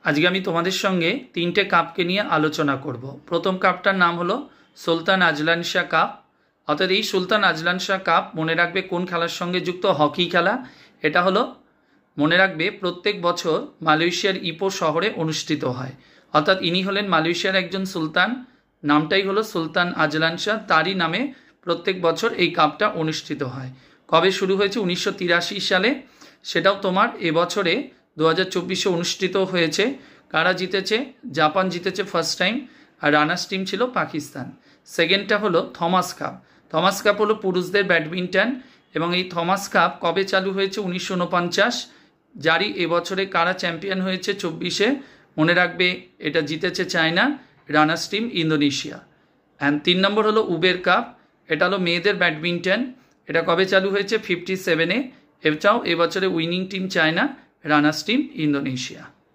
আজকে আমি তোমাদের সঙ্গে তিনটে কাপকে নিয়ে আলোচনা করব। প্রথম কাপটার নাম হলো সুলতান আজলান শাহ কাপ। অর্থাৎ এই সুলতান আজলান শাহ কাপ মনে রাখবে কোন খেলার সঙ্গে যুক্ত, হকি খেলা। এটা হলো মনে রাখবে প্রত্যেক বছর মালয়েশিয়ার ইপো শহরে অনুষ্ঠিত হয়। অর্থাৎ ইনি হলেন মালয়েশিয়ার একজন সুলতান, নামটাই হলো সুলতান আজলান শাহ, তারই নামে প্রত্যেক বছর এই কাপটা অনুষ্ঠিত হয়। কবে শুরু হয়েছে? 1983 সালে। সেটাও তোমার এবছরে 2024 অনুষ্ঠিত হয়েছে। কারা জিতেছে? জাপান জিতেছে ফার্স্ট টাইম, আর রানার্স টিম ছিল পাকিস্তান। সেকেন্ডটা হলো থমাস কাপ। থমাস কাপ হলো পুরুষদের ব্যাডমিন্টন, এবং এই থমাস কাপ কবে চালু হয়েছে? 1949। যারই এবছরে কারা চ্যাম্পিয়ন হয়েছে 24-এ? মনে রাখবে এটা জিতেছে China, runners team Indonesia. And 3 নম্বর হলো উবের কাপ। এটা হলো মেয়েদের ব্যাডমিন্টন। এটা কবে চালু হয়েছে? 57-এ। এটাও এবছরে winning team China, runners team Indonesia.